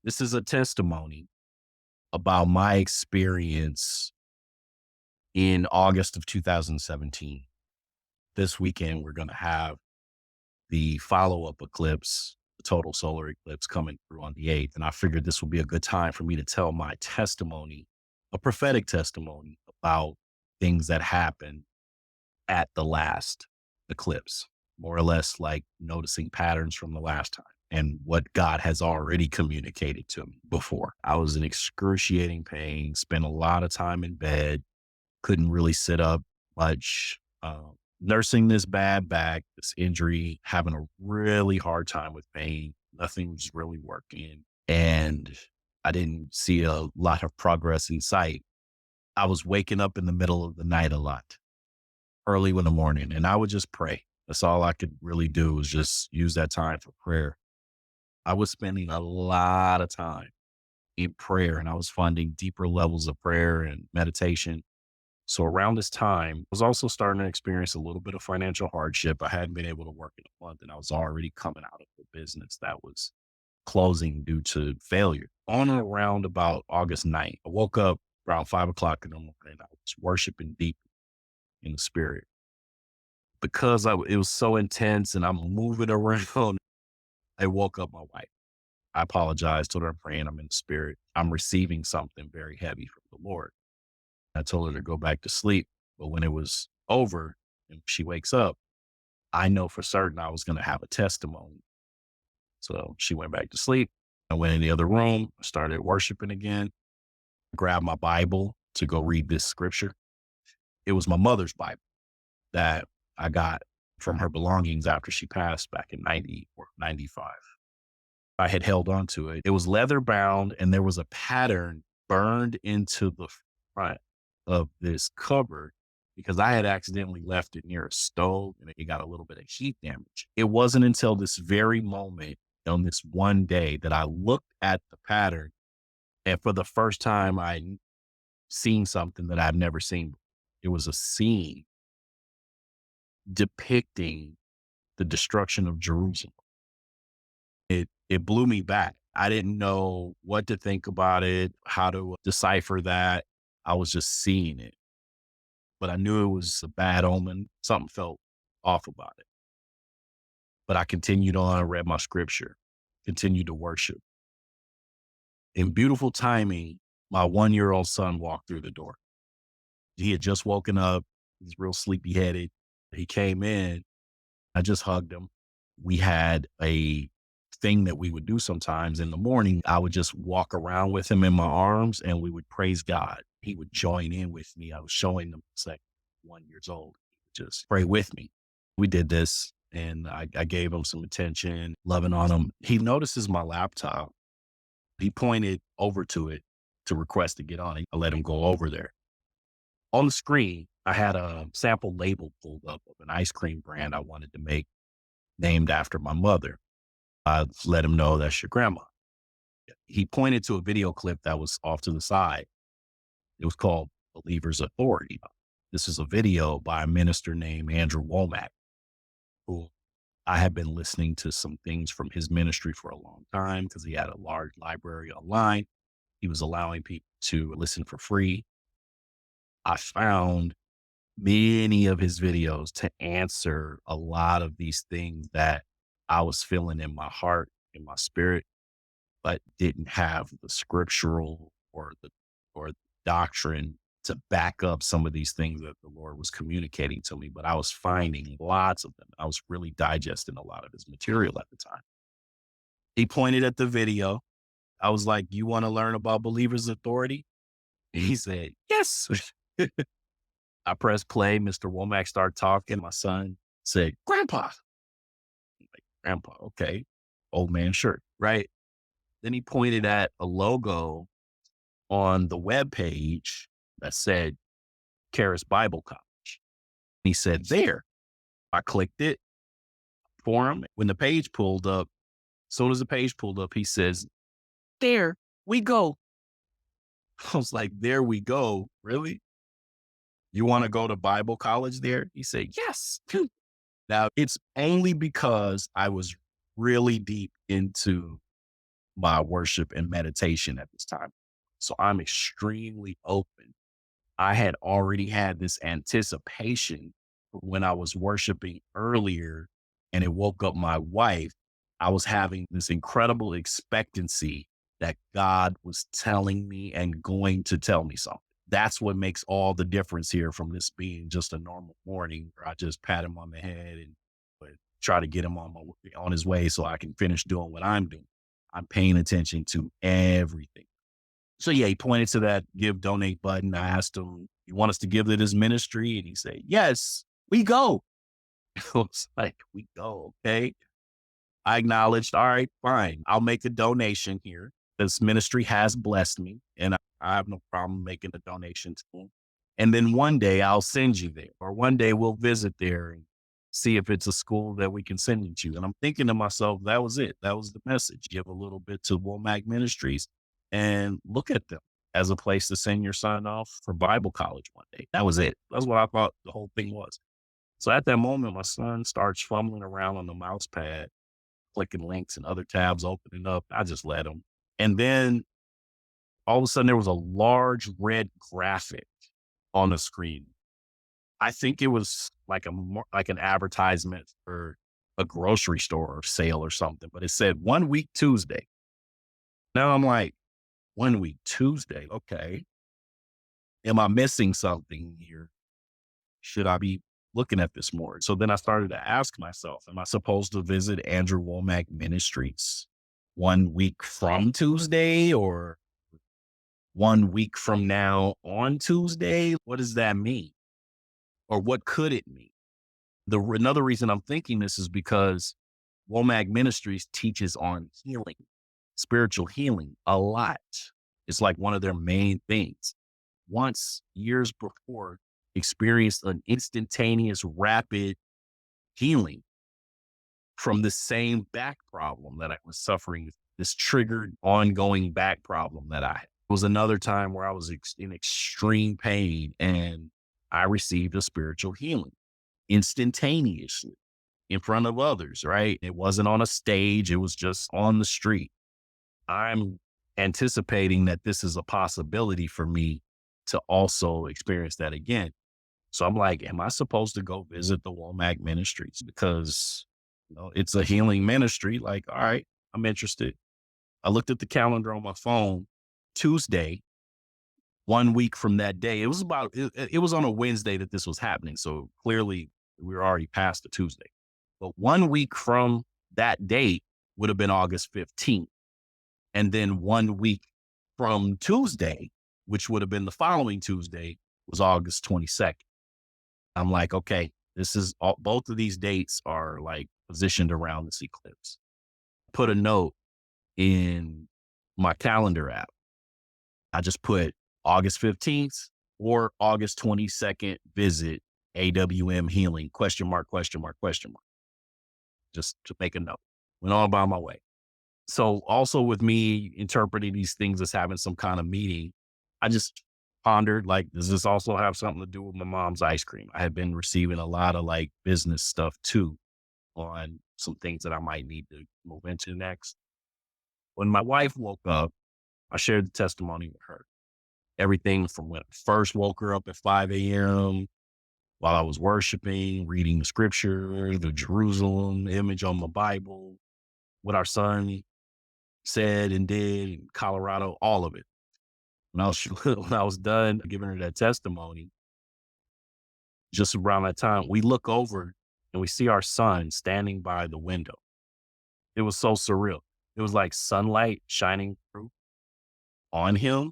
This is a testimony about my experience in August of 2017. This weekend, we're going to have the follow-up eclipse, the total solar eclipse coming through on the 8th. And I figured this would be a good time for me to tell my testimony, a prophetic testimony about things that happened at the last eclipse, more or less like noticing patterns from the last time and what God has already communicated to me before. I was in excruciating pain, spent a lot of time in bed, couldn't really sit up much, nursing this bad back, this injury, having a really hard time with pain. Nothing was really working. And I didn't see a lot of progress in sight. I was waking up in the middle of the night a lot, early in the morning, and I would just pray. That's all I could really do was just use that time for prayer. I was spending a lot of time in prayer and I was finding deeper levels of prayer and meditation. So around this time, I was also starting to experience a little bit of financial hardship. I hadn't been able to work in a month and I was already coming out of the business that was closing due to failure. On and around about August 9th, I woke up around 5 o'clock in the morning and I was worshiping deep in the spirit because it was so intense and I'm moving around. I woke up my wife. I apologized, told her I'm praying, I'm in the spirit. I'm receiving something very heavy from the Lord. I told her to go back to sleep. But when it was over and she wakes up, I know for certain I was going to have a testimony. So she went back to sleep. I went in the other room, started worshiping again, grabbed my Bible to go read this scripture. It was my mother's Bible that I got from her belongings after she passed back in 90 or 95. I had held on to it. It was leather bound and there was a pattern burned into the front of this cupboard because I had accidentally left it near a stove and it got a little bit of heat damage. It wasn't until this very moment on this one day that I looked at the pattern and for the first time I seen something that I've never seen. It was a scene depicting the destruction of Jerusalem. It blew me back. I didn't know what to think about it, how to decipher that. I was just seeing it, but I knew it was a bad omen. Something felt off about it. But I continued on, read my scripture, continued to worship. In beautiful timing, my 1-year-old son walked through the door. He had just woken up. He's real sleepy headed. He came in. I just hugged him. We had a thing that we would do sometimes in the morning. I would just walk around with him in my arms and we would praise God. He would join in with me. I was showing him, it's like 1 year old. He would just pray with me. We did this and I gave him some attention, loving on him. He notices my laptop. He pointed over to it to request to get on it. I let him go over there. On the screen, I had a sample label pulled up of an ice cream brand I wanted to make named after my mother. I let him know that's your grandma. He pointed to a video clip that was off to the side. It was called Believer's Authority. This is a video by a minister named Andrew Wommack, who I had been listening to some things from his ministry for a long time because he had a large library online. He was allowing people to listen for free. I found many of his videos to answer a lot of these things that I was feeling in my heart, in my spirit, but didn't have the scriptural or doctrine to back up some of these things that the Lord was communicating to me. But I was finding lots of them. I was really digesting a lot of his material at the time. He pointed at the video. I was like, "You want to learn about believers' authority?" He said, "Yes." I pressed play. Mr. Womack started talking. My son said, "Grandpa." I'm like, "Grandpa, okay." Old man shirt, right? Then he pointed at a logo on the web page that said Charis Bible College. He said, "There." I clicked it for him. When the page pulled up, as soon as the page pulled up, he says, "There we go." I was like, "There we go." Really? You want to go to Bible college there? He said, "Yes." Now, it's only because I was really deep into my worship and meditation at this time. So I'm extremely open. I had already had this anticipation when I was worshiping earlier and it woke up my wife. I was having this incredible expectancy that God was telling me and going to tell me something. That's what makes all the difference here from this being just a normal morning where I just pat him on the head and but try to get him on his way so I can finish doing what I'm doing. I'm paying attention to everything. So yeah, he pointed to that give donate button. I asked him, "You want us to give to this ministry?" And he said, "Yes, we go." I was like, "We go, okay." I acknowledged, all right, fine. I'll make a donation here. This ministry has blessed me, and I have no problem making a donation to them. And then one day I'll send you there, or one day we'll visit there and see if it's a school that we can send you to. And I'm thinking to myself, that was it. That was the message. Give a little bit to Wommack Ministries and look at them as a place to send your son off for Bible college one day. That was it. That's what I thought the whole thing was. So at that moment, my son starts fumbling around on the mouse pad clicking links and other tabs opening up. I just let him. And then all of a sudden there was a large red graphic on the screen. I think it was like like an advertisement for a grocery store sale or something, but it said 1 week Tuesday. Now I'm like, 1 week Tuesday. Okay. Am I missing something here? Should I be looking at this more? So then I started to ask myself, am I supposed to visit Andrew Womack Ministries 1 week from Tuesday or 1 week from now on Tuesday? What does that mean? Or what could it mean? Another reason I'm thinking this is because Womack Ministries teaches on healing, spiritual healing a lot. It's like one of their main things. Once years before, experienced an instantaneous, rapid healing from the same back problem that I was suffering, this triggered ongoing back problem that I had. It was another time where I was in extreme pain and I received a spiritual healing instantaneously in front of others, right? It wasn't on a stage. It was just on the street. I'm anticipating that this is a possibility for me to also experience that again. So I'm like, am I supposed to go visit the Womack Ministries? Because it's a healing ministry. Like, all right, I'm interested. I looked at the calendar on my phone. Tuesday, 1 week from that day. It was on a Wednesday that this was happening. So clearly we were already past the Tuesday. But 1 week from that date would have been August 15th. And then 1 week from Tuesday, which would have been the following Tuesday, was August 22nd. I'm like, okay, both of these dates are like positioned around this eclipse. Put a note in my calendar app. I just put August 15th or August 22nd visit AWM healing, question mark, question mark, question mark, just to make a note. Went on by my way. So also with me interpreting these things as having some kind of meaning, I just pondered, like, does this also have something to do with my mom's ice cream? I had been receiving a lot of like business stuff too on some things that I might need to move into next. When my wife woke up, I shared the testimony with her. Everything from when I first woke her up at 5 a.m. while I was worshiping, reading the scripture, the Jerusalem image on my Bible, what our son said and did in Colorado, all of it. When I was when I was done giving her that testimony, just around that time, we look over and we see our son standing by the window. It was so surreal. It was like sunlight shining through on him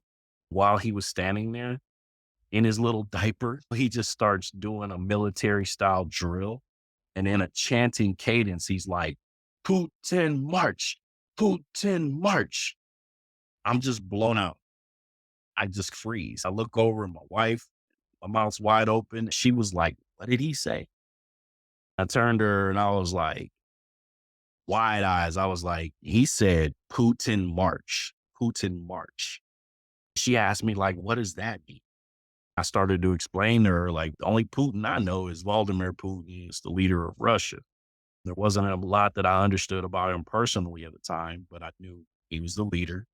while he was standing there in his little diaper. He just starts doing a military style drill. And in a chanting cadence, he's like, Putin march, Putin march. I'm just blown out. I just freeze. I look over at my wife, my mouth's wide open. She was like, what did he say? I turned to her and I was like, wide eyes. I was like, he said, Putin march, Putin march. She asked me, like, what does that mean? I started to explain to her, like, the only Putin I know is Vladimir Putin, is the leader of Russia. There wasn't a lot that I understood about him personally at the time, but I knew He was the leader,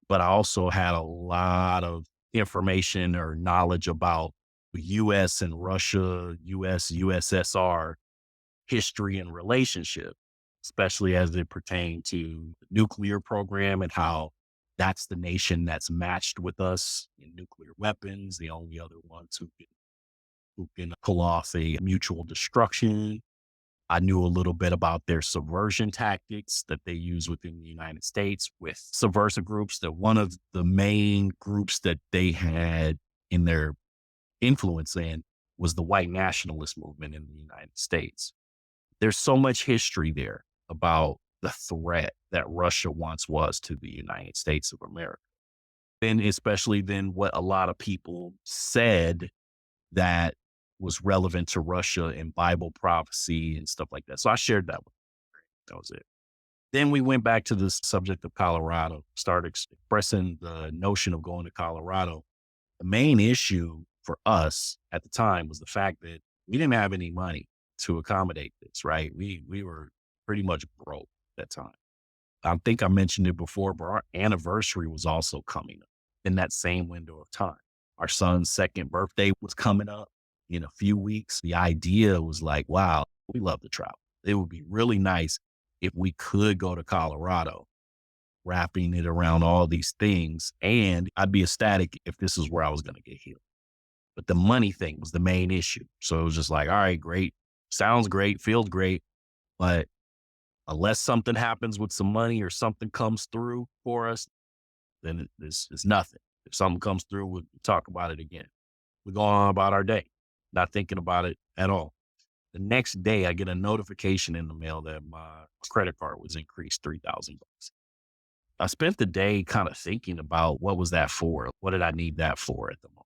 but I also had a lot of information or knowledge about the US and Russia, US, USSR history and relationship, especially as it pertained to the nuclear program and how that's the nation that's matched with us in nuclear weapons, the only other ones who can pull off a mutual destruction. I knew a little bit about their subversion tactics that they use within the United States with subversive groups. That one of the main groups that they had in their influence in was the white nationalist movement in the United States. There's so much history there about the threat that Russia once was to the United States of America. And especially then what a lot of people said that was relevant to Russia and Bible prophecy and stuff like that. So I shared that with her. That was it. Then we went back to the subject of Colorado, started expressing the notion of going to Colorado. The main issue for us at the time was the fact that we didn't have any money to accommodate this, right? We were pretty much broke at that time. I think I mentioned it before, but our anniversary was also coming up in that same window of time. Our son's second birthday was coming up in a few weeks. The idea was like, wow, we love to travel. It would be really nice if we could go to Colorado, wrapping it around all these things. And I'd be ecstatic if this is where I was going to get healed. But the money thing was the main issue. So it was just like, all right, great. Sounds great. Feels great. But unless something happens with some money or something comes through for us, then it's nothing. If something comes through, we'll talk about it again. We go on about our day, not thinking about it at all. The next day, I get a notification in the mail that my credit card was increased $3,000. I spent the day kind of thinking about what was that for? What did I need that for at the moment?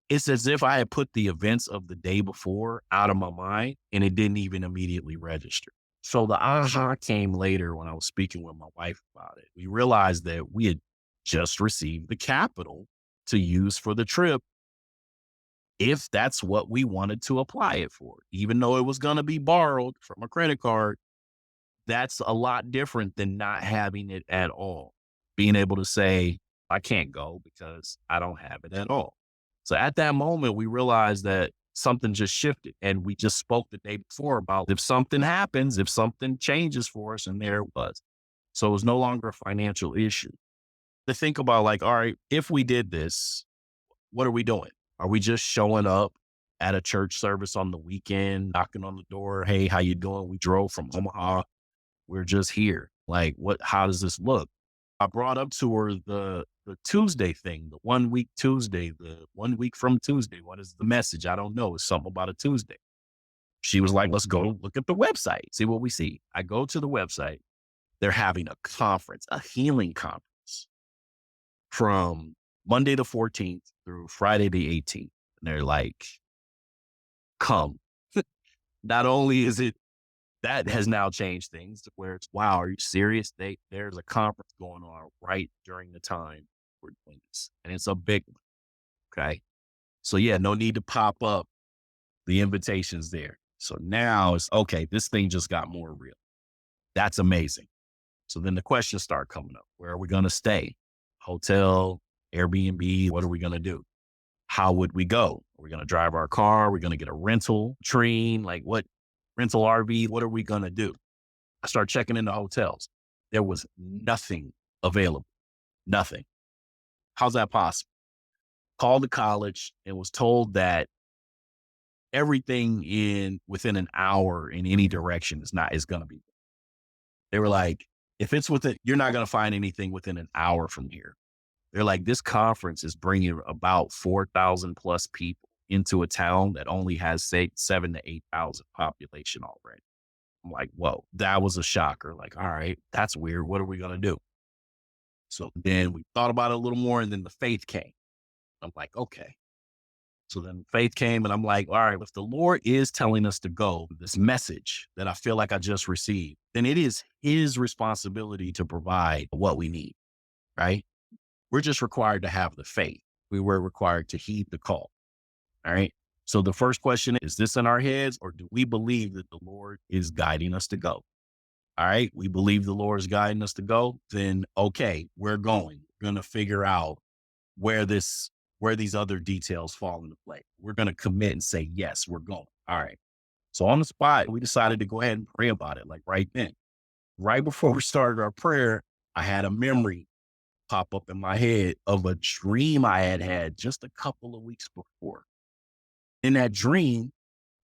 It's as if I had put the events of the day before out of my mind and it didn't even immediately register. So the aha came later when I was speaking with my wife about it. We realized that we had just received the capital to use for the trip if that's what we wanted to apply it for. Even though it was going to be borrowed from a credit card, that's a lot different than not having it at all. Being able to say, I can't go because I don't have it at all. So at that moment, we realized that something just shifted. And we just spoke the day before about if something happens, if something changes for us, and there it was. So it was no longer a financial issue. To think about like, all right, if we did this, what are we doing? Are we just showing up at a church service on the weekend, knocking on the door? Hey, how you doing? We drove from Omaha. We're just here. Like, how does this look? I brought up to her the Tuesday thing, the 1 week Tuesday, the 1 week from Tuesday. What is the message? I don't know. It's something about a Tuesday. She was like, let's go look at the website, see what we see. I go to the website. They're having a conference, a healing conference from Monday the 14th through Friday the 18th. And they're like, come. Not only is it, that has now changed things to where it's, wow, are you serious? There's a conference going on right during the time we're doing this. And it's a big one. Okay. So yeah, no need to pop up the invitations there. So now it's okay. This thing just got more real. That's amazing. So then the questions start coming up. Where are we going to stay? Hotel, Airbnb, what are we going to do? How would we go? Are we going to drive our car? Are we going to get a rental train? Like what rental RV? What are we going to do? I start checking into hotels. There was nothing available. Nothing. How's that possible? Called the college and was told that everything within an hour in any direction is going to be. They were like, if it's you're not going to find anything within an hour from here. They're like, this conference is bringing about 4,000 plus people into a town that only has, say, 7 to 8,000 population already. I'm like, whoa, that was a shocker. Like, all right, that's weird. What are we going to do? So then we thought about it a little more and then the faith came. I'm like, okay. So then faith came and I'm like, all right, if the Lord is telling us to go, this message that I feel like I just received, then it is his responsibility to provide what we need, right? We're just required to have the faith. We were required to heed the call. All right. So the first question is this in our heads or do we believe that the Lord is guiding us to go? All right, we believe the Lord is guiding us to go, then okay, we're going. We're gonna figure out where this where these other details fall into play. We're gonna commit and say, yes, we're going. All right. So on the spot, we decided to go ahead and pray about it, like right then. Right before we started our prayer, I had a memory pop up in my head of a dream I had had just a couple of weeks before. In that dream,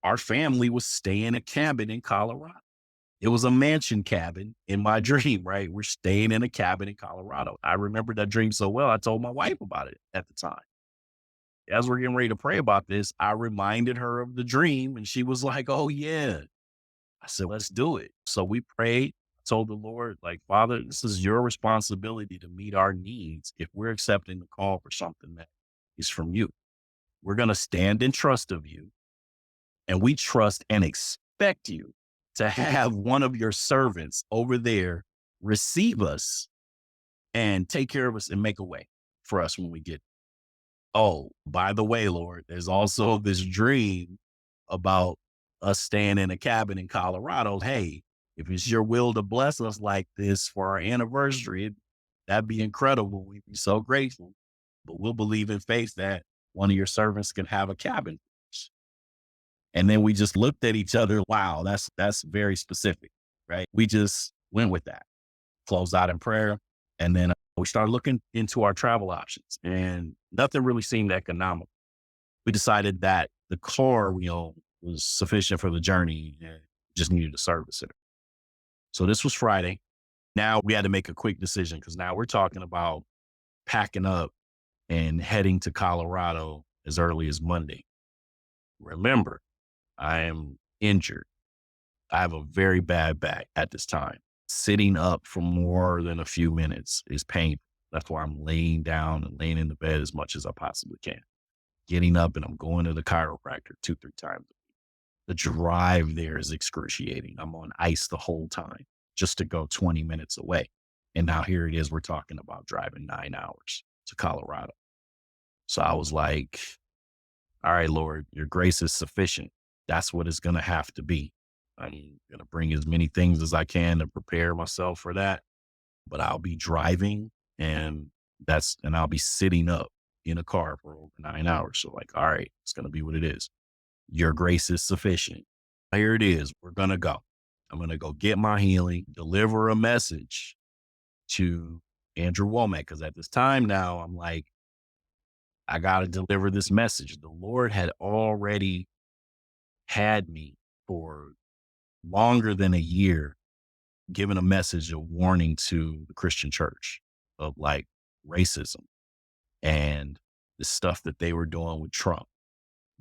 our family was staying in a cabin in Colorado. It was a mansion cabin in my dream, right? We're staying in a cabin in Colorado. I remember that dream so well, I told my wife about it at the time. As we're getting ready to pray about this, I reminded her of the dream and she was like, oh, yeah. I said, let's do it. So we prayed, told the Lord, like, Father, this is your responsibility to meet our needs if we're accepting the call for something that is from you. We're going to stand in trust of you, and we trust and expect you to have one of your servants over there receive us and take care of us and make a way for us when we get. Oh, by the way, Lord, there's also this dream about us staying in a cabin in Colorado. Hey, if it's your will to bless us like this for our anniversary, that'd be incredible. We'd be so grateful. But we'll believe in faith that one of your servants can have a cabin. And then we just looked at each other. Wow, that's very specific, right? We just went with that, closed out in prayer, and then we started looking into our travel options, and nothing really seemed economical. We decided that the car we owned was sufficient for the journey and just needed to service it. So this was Friday. Now we had to make a quick decision because now we're talking about packing up and heading to Colorado as early as Monday. Remember, I am injured. I have a very bad back at this time. Sitting up for more than a few minutes is painful. That's why I'm laying down and laying in the bed as much as I possibly can. Getting up and I'm going to the chiropractor 2, 3 times. The drive there is excruciating. I'm on ice the whole time just to go 20 minutes away. And now here it is. We're talking about driving 9 hours to Colorado. So I was like, all right, Lord, your grace is sufficient. That's what it's going to have to be. I'm going to bring as many things as I can to prepare myself for that. But I'll be driving and I'll be sitting up in a car for over 9 hours. So like, all right, it's going to be what it is. Your grace is sufficient. Here it is. We're going to go. I'm going to go get my healing, deliver a message to Andrew Wommack. Because at this time now, I'm like, I got to deliver this message. The Lord had already had me for longer than a year, giving a message of warning to the Christian church of like racism and the stuff that they were doing with Trump.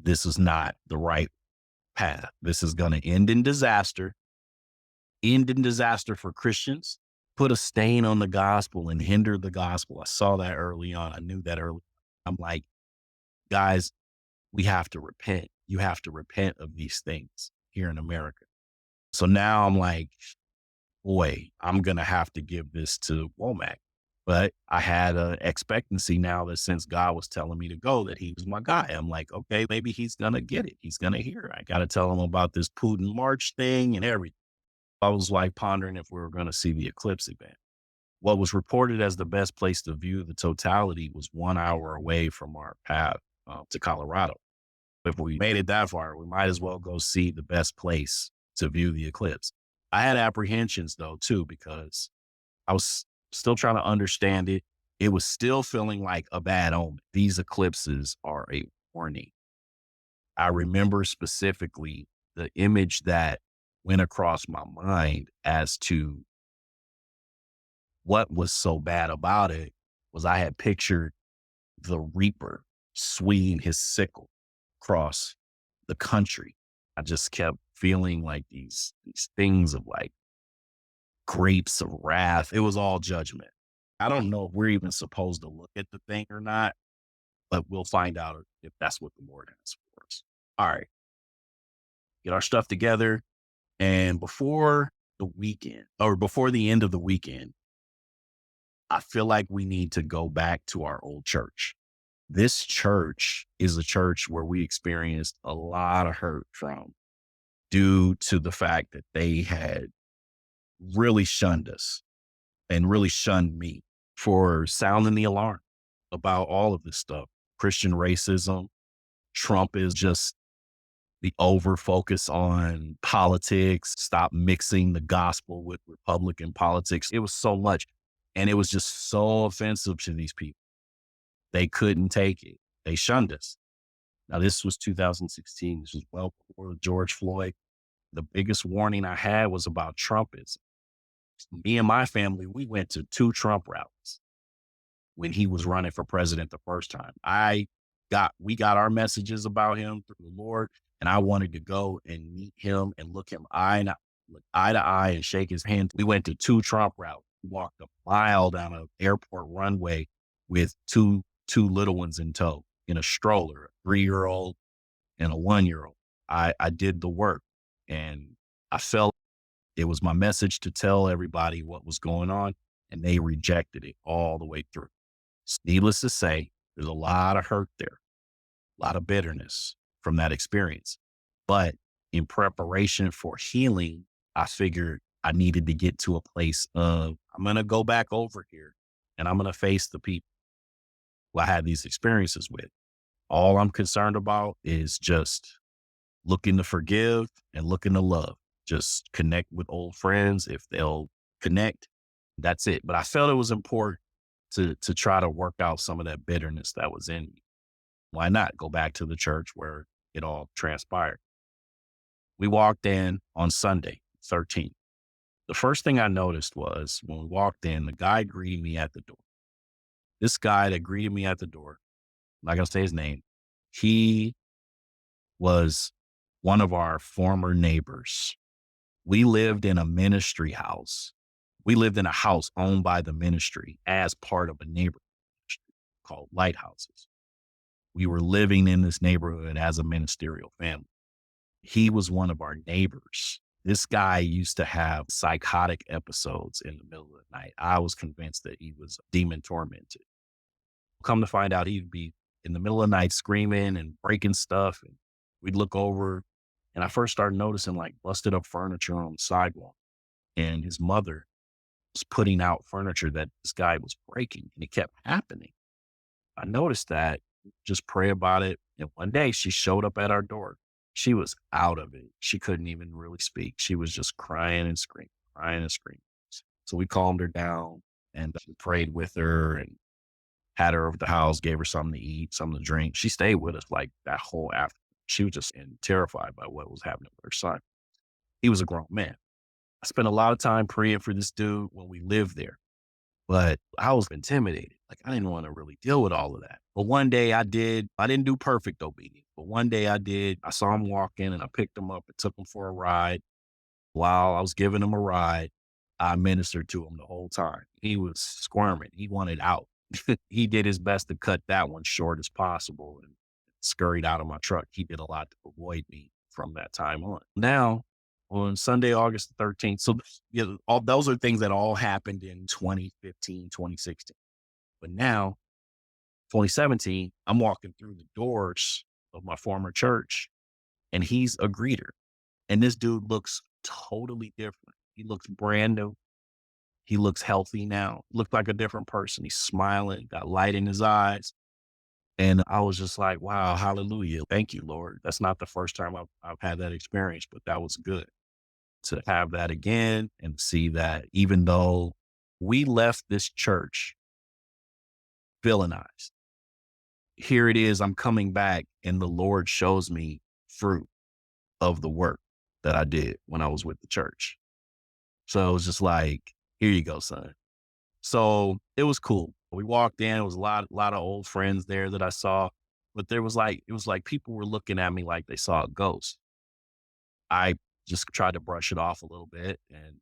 This is not the right path. This is going to end in disaster for Christians, put a stain on the gospel and hinder the gospel. I saw that early on. I knew that early. I'm like, guys, we have to repent. You have to repent of these things here in America. So now I'm like, boy, I'm going to have to give this to Womack. But I had an expectancy now that since God was telling me to go, that he was my guy. I'm like, okay, maybe he's going to get it. He's going to hear it. I got to tell him about this Putin March thing and everything. I was like pondering if we were going to see the Eclipse event. What was reported as the best place to view the totality was 1 hour away from our path to Colorado. If we made it that far, we might as well go see the best place to view the eclipse. I had apprehensions though, too, because I was still trying to understand it. It was still feeling like a bad omen. These eclipses are a warning. I remember specifically the image that went across my mind as to what was so bad about it was I had pictured the reaper swinging his sickle across the country. I just kept feeling like these things of like grapes of wrath. It was all judgment. I don't know if we're even supposed to look at the thing or not, but we'll find out if that's what the Lord has for us. All right. Get our stuff together. And before the weekend or before the end of the weekend, I feel like we need to go back to our old church. This church is a church where we experienced a lot of hurt from due to the fact that they had really shunned us and really shunned me for sounding the alarm about all of this stuff. Christian racism, Trump is just the over focus on politics, stop mixing the gospel with Republican politics. It was so much. And it was just so offensive to these people. They couldn't take it. They shunned us. Now, this was 2016. This was well before George Floyd. The biggest warning I had was about Trumpism. Me and my family, we went to 2 Trump rallies when he was running for president the first time. We got our messages about him through the Lord, and I wanted to go and meet him and look him look eye to eye and shake his hand. We went to 2 Trump rallies. We walked a mile down an airport runway with two little ones in tow in a stroller, a 3-year-old and a 1-year-old. I did the work, and I felt it was my message to tell everybody what was going on, and they rejected it all the way through. Needless to say, there's a lot of hurt there, a lot of bitterness from that experience. But in preparation for healing, I figured I needed to get to a place of, I'm going to go back over here and I'm going to face the people who I had these experiences with. All I'm concerned about is just looking to forgive and looking to love. Just connect with old friends if they'll connect. That's it. But I felt it was important to try to work out some of that bitterness that was in me. Why not go back to the church where it all transpired? We walked in on Sunday, 13th. The first thing I noticed was when we walked in, the guy greeted me at the door. This guy that greeted me at the door, I'm not going to say his name, he was one of our former neighbors. We lived in a ministry house. We lived in a house owned by the ministry as part of a neighborhood called Lighthouses. We were living in this neighborhood as a ministerial family. He was one of our neighbors. This guy used to have psychotic episodes in the middle of the night. I was convinced that he was demon tormented. Come to find out, he'd be in the middle of the night screaming and breaking stuff. And we'd look over, and I first started noticing like busted up furniture on the sidewalk. And his mother was putting out furniture that this guy was breaking, and it kept happening. I noticed that, just pray about it. And one day she showed up at our door. She was out of it. She couldn't even really speak. She was just crying and screaming, crying and screaming. So we calmed her down and prayed with her and had her over the house, gave her something to eat, something to drink. She stayed with us like that whole afternoon. She was just terrified by what was happening with her son. He was a grown man. I spent a lot of time praying for this dude when we lived there, but I was intimidated. Like I didn't want to really deal with all of that. But one day I did. I didn't do perfect obedience, but one day I did. I saw him walking and I picked him up and took him for a ride. While I was giving him a ride, I ministered to him the whole time. He was squirming. He wanted out. He did his best to cut that one short as possible and scurried out of my truck. He did a lot to avoid me from that time on. Now, on Sunday, August the 13th. So all those are things that all happened in 2015, 2016. But now, 2017, I'm walking through the doors of my former church and he's a greeter. And this dude looks totally different. He looks brand new. He looks healthy now. Looked like a different person. He's smiling, got light in his eyes. And I was just like, wow, hallelujah. Thank you, Lord. That's not the first time I've had that experience, but that was good to have that again and see that even though we left this church villainized, here it is, I'm coming back and the Lord shows me fruit of the work that I did when I was with the church. So it was just like, here you go, son. So it was cool. We walked in, it was a lot of old friends there that I saw, but it was like people were looking at me like they saw a ghost. I just tried to brush it off a little bit and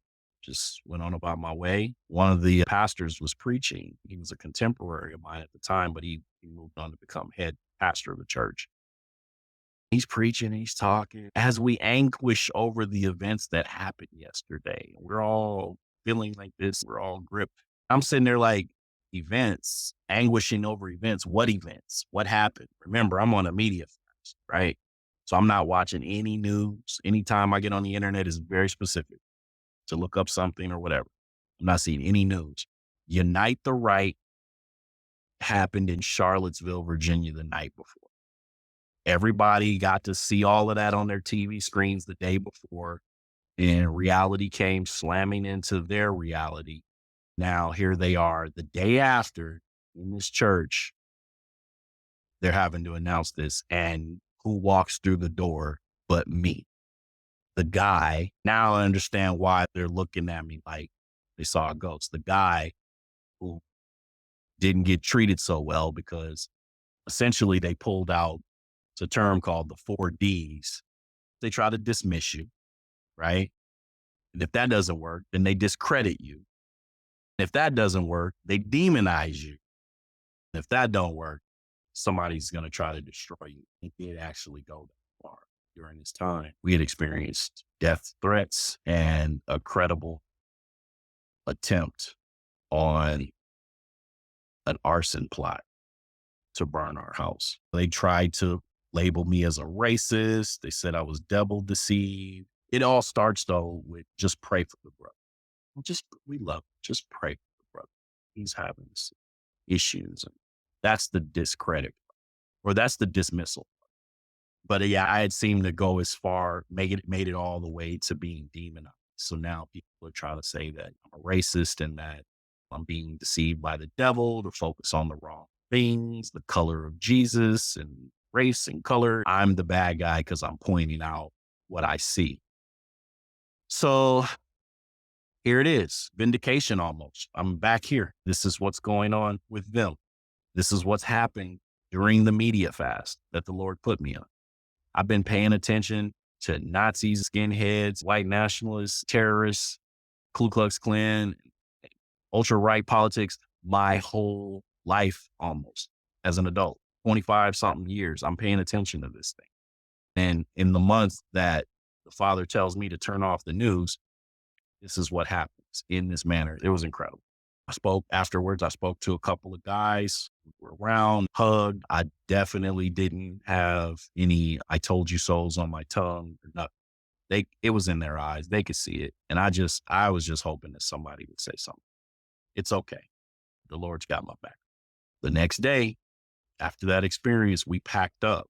just went on about my way. One of the pastors was preaching. He was a contemporary of mine at the time, but he moved on to become head pastor of the church. He's preaching, he's talking as we anguish over the events that happened yesterday. We're all feeling like this. We're all gripped. I'm sitting there like, events, anguishing over events. What events? What happened? Remember, I'm on a media fast, right? So I'm not watching any news. Anytime I get on the internet is very specific. to look up something or whatever. I'm not seeing any news. Unite the Right happened in Charlottesville, Virginia the night before. Everybody got to see all of that on their TV screens the day before, and reality came slamming into their reality. Now, here they are the day after in this church. They're having to announce this, and who walks through the door but me? The guy. Now I understand why they're looking at me like they saw a ghost. The guy who didn't get treated so well because essentially they pulled out, it's a term called the 4Ds. They try to dismiss you, right? And if that doesn't work, then they discredit you. If that doesn't work, they demonize you. If that don't work, somebody's going to try to destroy you. It did actually go that far during this time. We had experienced death threats and a credible attempt on an arson plot to burn our house. They tried to label me as a racist. They said I was devil deceived. It all starts though with just pray for the brother. We love him. Just pray for the brother. He's having some issues. And that's the discredit or that's the dismissal. But yeah, I had seemed to go as far, made it all the way to being demonized. So now people are trying to say that I'm a racist and that I'm being deceived by the devil to focus on the wrong things, the color of Jesus and race and color. I'm the bad guy because I'm pointing out what I see. So here it is, vindication almost. I'm back here. This is what's going on with them. This is what's happening during the media fast that the Lord put me on. I've been paying attention to Nazis, skinheads, white nationalists, terrorists, Ku Klux Klan, ultra-right politics my whole life almost as an adult, 25 something years. I'm paying attention to this thing. And in the month that the Father tells me to turn off the news, this is what happens in this manner. It was incredible. I spoke afterwards. I spoke to a couple of guys who were around, hugged. I definitely didn't have any I told you so's on my tongue or nothing. It was in their eyes. They could see it. And I was just hoping that somebody would say something. It's okay. The Lord's got my back. The next day, after that experience, we packed up,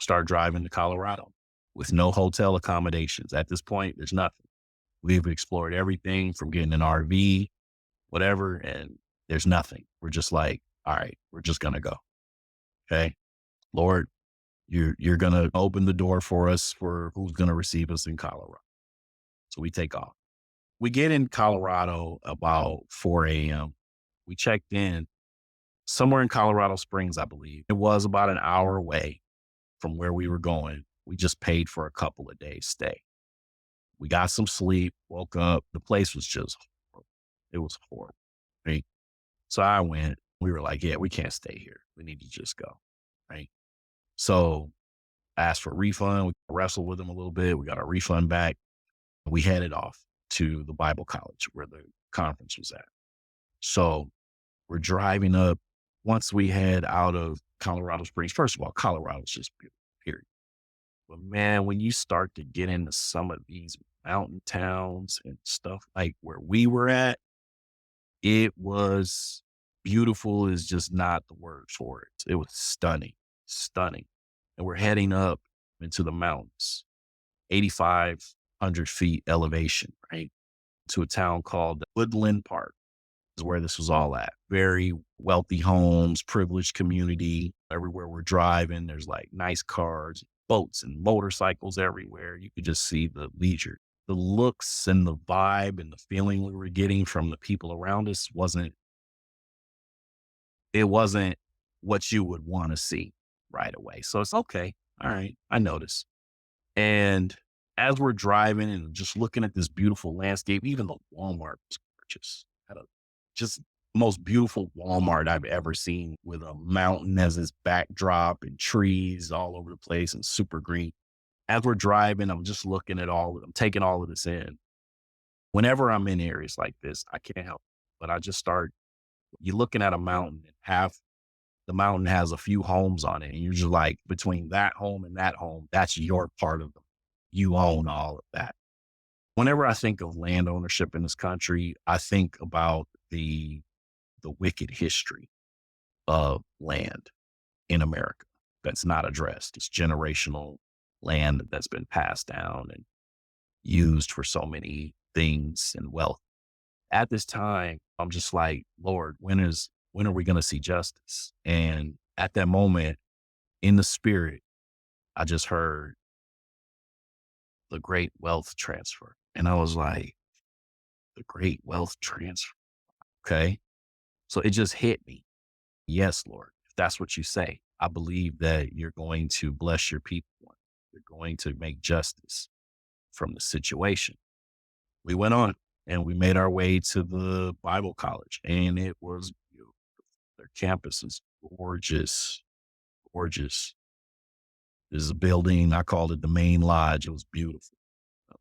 started driving to Colorado with no hotel accommodations. At this point, there's nothing. We've explored everything from getting an RV, whatever, and there's nothing. We're just like, all right, we're just going to go. Okay. Lord, you're going to open the door for us for who's going to receive us in Colorado. So we take off. We get in Colorado about 4 a.m. We checked in somewhere in Colorado Springs, I believe. It was about an hour away from where we were going. We just paid for a couple of days stay. We got some sleep, woke up. The place was just horrible. It was horrible. Right? So I went. We were like, yeah, we can't stay here. We need to just go. Right. So I asked for a refund. We wrestled with them a little bit. We got our refund back. We headed off to the Bible college where the conference was at. So we're driving up. Once we head out of Colorado Springs, first of all, Colorado's just beautiful, period. But man, when you start to get into some of these mountain towns and stuff like where we were at, it was beautiful is just not the word for it. It was stunning, stunning. And we're heading up into the mountains, 8,500 feet elevation, right? To a town called Woodland Park is where this was all at. Very wealthy homes, privileged community. Everywhere we're driving, there's like nice cars, boats and motorcycles everywhere. You could just see the leisure. The looks and the vibe and the feeling we were getting from the people around us wasn't what you would want to see right away. So it's okay. All right. I noticed. And as we're driving and just looking at this beautiful landscape, even the Walmart was gorgeous. Had a just most beautiful Walmart I've ever seen with a mountain as its backdrop and trees all over the place and super green. As we're driving, I'm just looking at I'm taking all of this in. Whenever I'm in areas like this, I can't help but I just start, you're looking at a mountain and half the mountain has a few homes on it. And you're just like, between that home and that home, that's your part of them. You own all of that. Whenever I think of land ownership in this country, I think about the wicked history of land in America that's not addressed. It's generational land that's been passed down and used for so many things and wealth. At this time, I'm just like, Lord, when are we going to see justice? And at that moment, in the spirit, I just heard the great wealth transfer. And I was like, the great wealth transfer. Okay. So it just hit me. Yes, Lord, if that's what you say, I believe that you're going to bless your people. You're going to make justice from the situation. We went on and we made our way to the Bible college, and it was beautiful. Their campus is gorgeous, gorgeous. There's a building, I called it the main lodge. It was beautiful.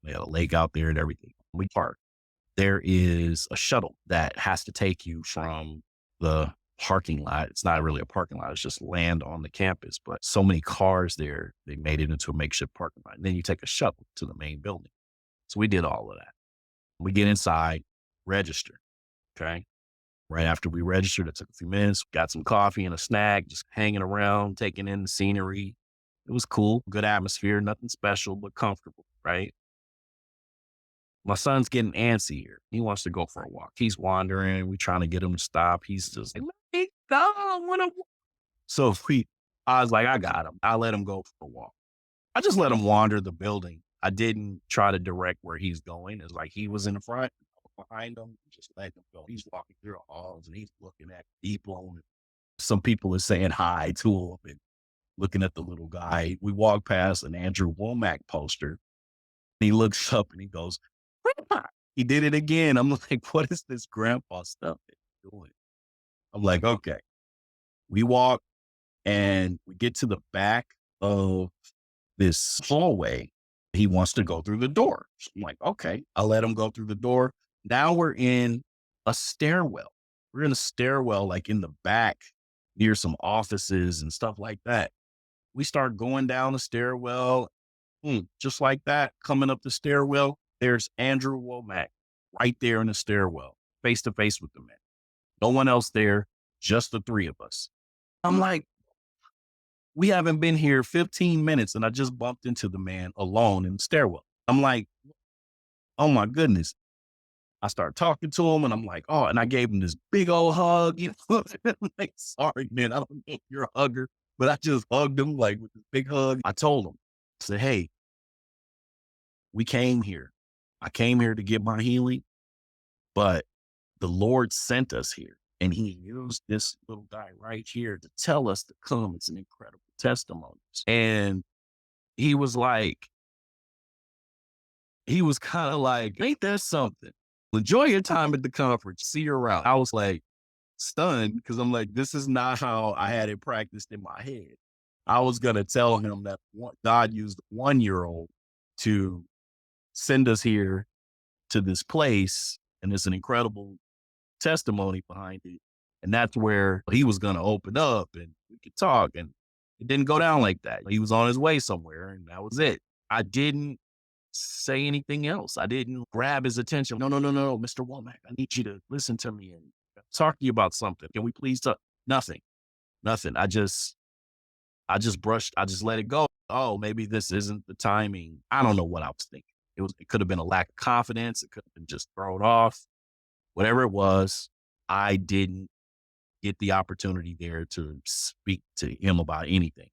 They had a lake out there and everything. We parked. There is a shuttle that has to take you from the parking lot. It's not really a parking lot. It's just land on the campus, but so many cars there, they made it into a makeshift parking lot. And then you take a shuttle to the main building. So we did all of that. We get inside, register. Okay. Right after we registered, it took a few minutes, got some coffee and a snack, just hanging around, taking in the scenery. It was cool, good atmosphere, nothing special, but comfortable, right? My son's getting antsy here. He wants to go for a walk. He's wandering. We trying to get him to stop. He's just like, let me go. I wanna wa-" So I was like, I got him. I let him go for a walk. I just let him wander the building. I didn't try to direct where he's going. It's like he was in the front, behind him, just let him go. He's walking through the halls and he's looking at people. Some people are saying hi to him and looking at the little guy. We walk past an Andrew Wommack poster. He looks up and he goes, "Grandpa." He did it again. I'm like, what is this grandpa stuff that you're doing? I'm like, okay. We walk and we get to the back of this hallway. He wants to go through the door. So I'm like, okay, I'll let him go through the door. Now we're in a stairwell. We're in a stairwell, like in the back near some offices and stuff like that. We start going down the stairwell. Just like that, coming up the stairwell, there's Andrew Womack right there in the stairwell, face to face with the man. No one else there, just the three of us. I'm like, we haven't been here 15 minutes and I just bumped into the man alone in the stairwell. I'm like, oh my goodness. I start talking to him and I'm like, oh, and I gave him this big old hug. I'm like, sorry, man, I don't know if you're a hugger, but I just hugged him like with this big hug. I told him, I said, hey, we came here. I came here to get my healing, but the Lord sent us here. And he used this little guy right here to tell us to come. It's an incredible testimony. And he was like, he was kind of like, ain't that something? Enjoy your time at the conference. See you around. I was like stunned because I'm like, this is not how I had it practiced in my head. I was going to tell him that God used a 1-year-old to send us here to this place. And it's an incredible testimony behind it. And that's where he was going to open up and we could talk. And it didn't go down like that. He was on his way somewhere and that was it. I didn't say anything else. I didn't grab his attention. No, no, no, no, Mr. Womack, I need you to listen to me and talk to you about something. Can we please talk? Nothing, nothing. I just let it go. Oh, maybe this isn't the timing. I don't know what I was thinking. It could have been a lack of confidence. It could have been just thrown off. Whatever it was, I didn't get the opportunity there to speak to him about anything.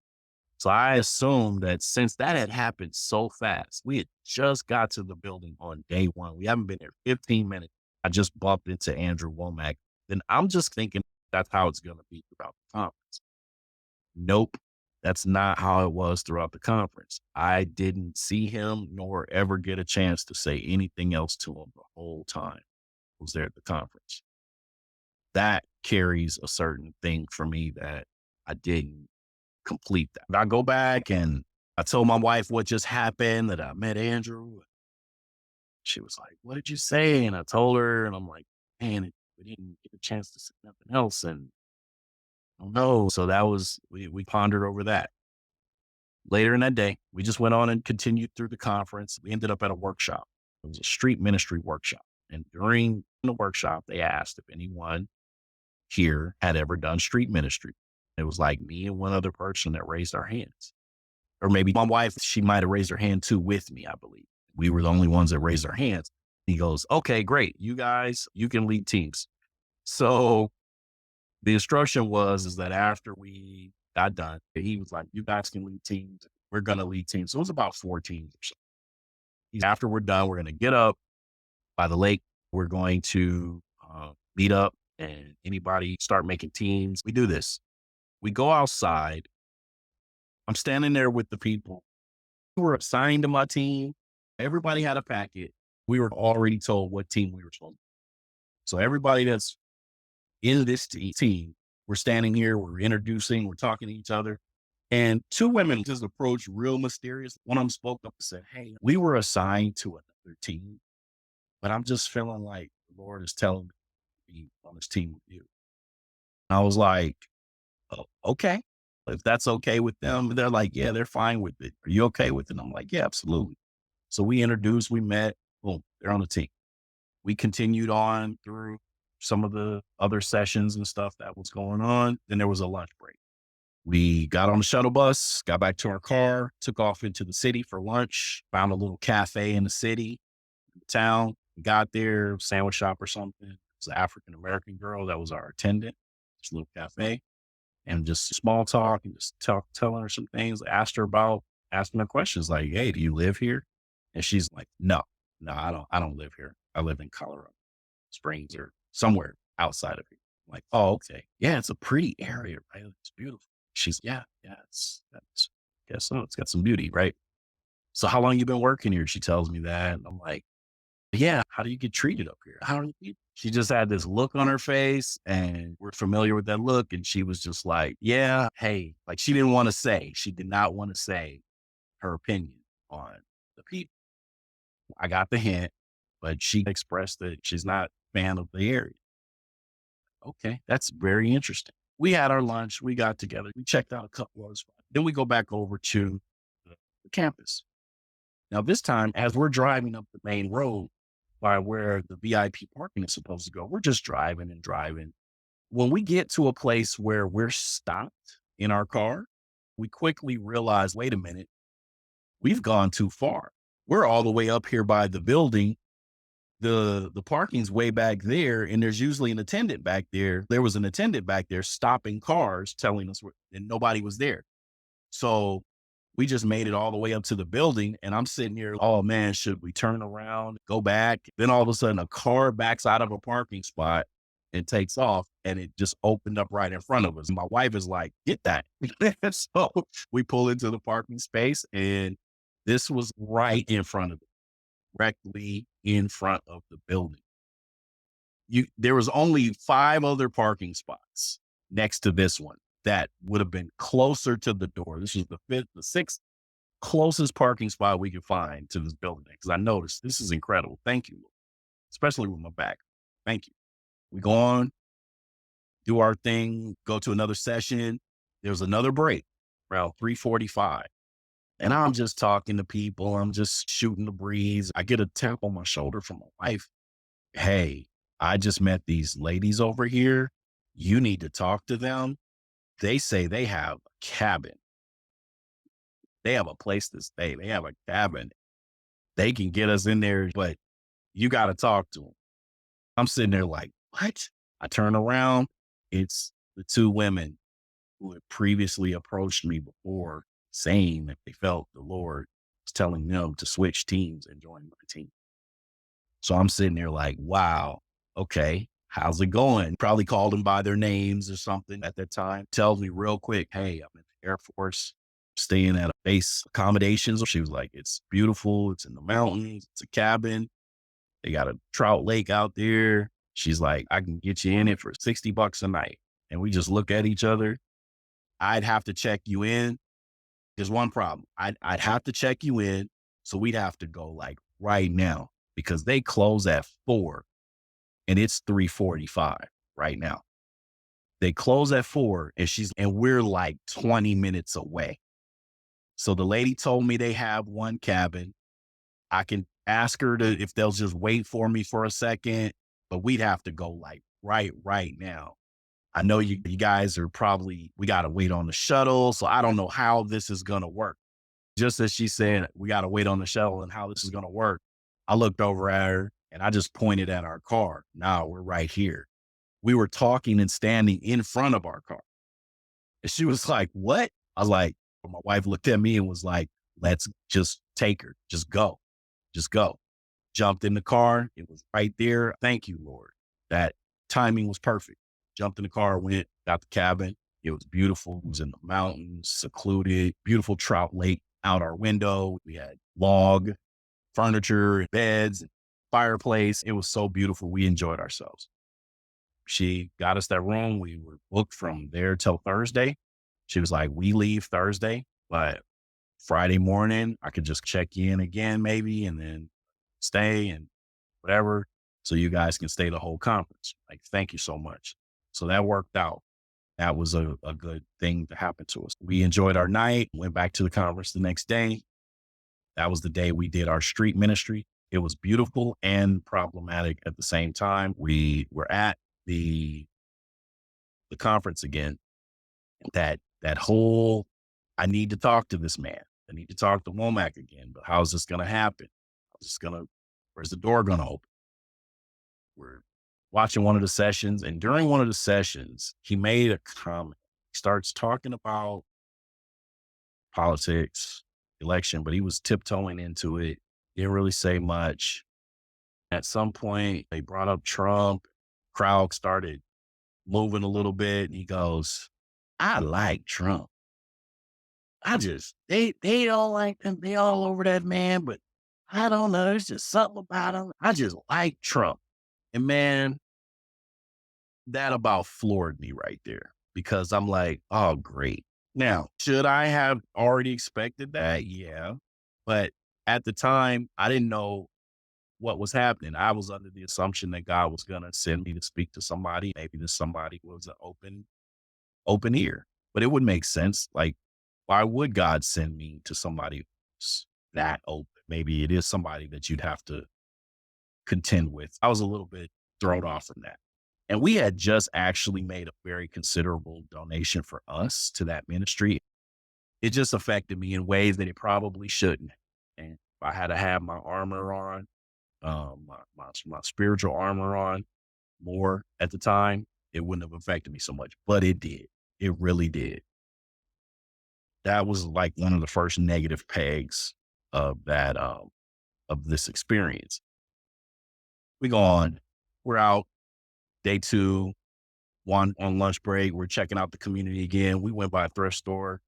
So I assumed that since that had happened so fast, we had just got to the building on day one. We haven't been there 15 minutes. I just bumped into Andrew Womack. Then I'm just thinking that's how it's going to be throughout the conference. Nope. That's not how it was throughout the conference. I didn't see him nor ever get a chance to say anything else to him the whole time I was there at the conference. That carries a certain thing for me that I didn't complete that. I go back and I told my wife what just happened, that I met Andrew. She was like, what did you say? And I told her, and I'm like, man, we didn't get a chance to say nothing else. And I don't know. So that was, we pondered over that. Later in that day, we just went on and continued through the conference. We ended up at a workshop. It was a street ministry workshop. And during the workshop, they asked if anyone here had ever done street ministry. It was like me and one other person that raised our hands. Or maybe my wife, she might have raised her hand too with me, I believe. We were the only ones that raised our hands. He goes, okay, great. You guys, you can lead teams. So the instruction is that after we got done, he was like, you guys can lead teams. We're going to lead teams. So it was about 4 teams or so. After we're done, we're going to get up by the lake. We're going to meet up and anybody start making teams. We do this. We go outside. I'm standing there with the people who were assigned to my team. Everybody had a packet. We were already told what team we were supposed to be. So everybody that's in this team, we're standing here, we're introducing, we're talking to each other. And 2 women just approached real mysterious. One of them spoke up and said, hey, we were assigned to another team, but I'm just feeling like the Lord is telling me to be on this team with you. I was like, oh, okay. If that's okay with them, they're like, yeah, they're fine with it. Are you okay with it? I'm like, yeah, absolutely. So we introduced, we met, boom, they're on the team. We continued on through some of the other sessions and stuff that was going on. Then there was a lunch break. We got on the shuttle bus, got back to our car, took off into the city for lunch, found a little cafe in the city, town, got there, sandwich shop or something. It was an African-American girl that was our attendant, this little cafe, and just small talk and just telling her some things, asking her questions like, hey, do you live here? And she's like, no, I don't live here. I live in Colorado Springs or somewhere outside of here. I'm like, oh, okay. Yeah, it's a pretty area, right? It's beautiful. She's, yeah, that's, guess so. It's got some beauty, right? So how long you been working here? She tells me that. And I'm like, yeah, how do you get treated up here? How do you? She just had this look on her face and we're familiar with that look. And she was just like, yeah, hey, like she did not want to say her opinion on the people. I got the hint, but she expressed that she's not a fan of the area. Okay, that's very interesting. We had our lunch. We got together. We checked out a couple other spots. Then we go back over to the campus. Now, this time, as we're driving up the main road by where the VIP parking is supposed to go, we're just driving and driving. When we get to a place where we're stopped in our car, we quickly realize, wait a minute, we've gone too far. We're all the way up here by the building. The parking's way back there, and there's usually an attendant back there. There was an attendant back there stopping cars, telling us and nobody was there. So we just made it all the way up to the building, and I'm sitting here, oh man, should we turn around, go back? Then all of a sudden a car backs out of a parking spot and takes off, and it just opened up right in front of us. My wife is like, get that. So we pull into the parking space, and this was right in front of it, directly in front of the building. There was only 5 other parking spots next to this one that would have been closer to the door. This was the 6th closest parking spot we could find to this building. Because I noticed this is incredible. Thank you, especially with my back. Thank you. We go on, do our thing, go to another session. There's another break around 3:45. And I'm just talking to people. I'm just shooting the breeze. I get a tap on my shoulder from my wife. Hey, I just met these ladies over here. You need to talk to them. They say they have a cabin. They have a place to stay. They have a cabin. They can get us in there, but you got to talk to them. I'm sitting there like, what? I turn around. It's the 2 women who had previously approached me before, saying that they felt the Lord was telling them to switch teams and join my team. So I'm sitting there like, wow, okay, how's it going? Probably called them by their names or something at that time. Tells me real quick, hey, I'm in the Air Force, staying at a base accommodations. She was like, it's beautiful. It's in the mountains. It's a cabin. They got a trout lake out there. She's like, I can get you in it for $60 a night. And we just look at each other. I'd have to check you in. There's one problem. I'd have to check you in. So we'd have to go like right now because they close at 4 and it's 3:45 right now. They close at 4 and we're like 20 minutes away. So the lady told me they have one cabin. I can ask her to if they'll just wait for me for a second, but we'd have to go like right now. I know you guys are probably we gotta wait on the shuttle, so I don't know how this is gonna work. Just as she said, we gotta wait on the shuttle and how this is gonna work, I looked over at her and I just pointed at our car. Nah, we're right here. We were talking and standing in front of our car. And she was like, "What?" I was like, my wife looked at me and was like, "Let's just take her. Just go. Just go." Jumped in the car. It was right there. Thank you, Lord. That timing was perfect. Jumped in the car, went, got the cabin. It was beautiful. It was in the mountains, secluded, beautiful trout lake out our window. We had log furniture, beds, fireplace. It was so beautiful. We enjoyed ourselves. She got us that room. We were booked from there till Thursday. She was like, "We leave Thursday, but Friday morning, I could just check in again, maybe, and then stay and whatever. So you guys can stay the whole conference." Like, thank you so much. So that worked out. That was a good thing to happen to us. We enjoyed our night, went back to the conference the next day. That was the day we did our street ministry. It was beautiful and problematic at the same time. We were at the conference again. That whole, I need to talk to this man. I need to talk to Wommack again. But how's this going to happen? How's this going to? Where's the door going to open? We're watching one of the sessions, and during one of the sessions, he made a comment. He starts talking about politics, election, but he was tiptoeing into it. Didn't really say much. At some point, they brought up Trump. Crowd started moving a little bit, and he goes, "I like Trump. They don't like him. They all over that man, but I don't know. There's just something about him. I just like Trump." And man, that about floored me right there because I'm like, "Oh, great." Now, should I have already expected that? Yeah. But at the time, I didn't know what was happening. I was under the assumption that God was going to send me to speak to somebody. Maybe this somebody was an open ear, but it would make sense. Like, why would God send me to somebody who's that open? Maybe it is somebody that you'd have to contend with. I was a little bit thrown off from that. And we had just actually made a very considerable donation for us to that ministry. It just affected me in ways that it probably shouldn't. And if I had to have my armor on, my spiritual armor on more at the time, it wouldn't have affected me so much, but it did. It really did. That was like one of the first negative pegs of of this experience. We go on, we're out day two, one on lunch break. We're checking out the community again. We went by a thrift store,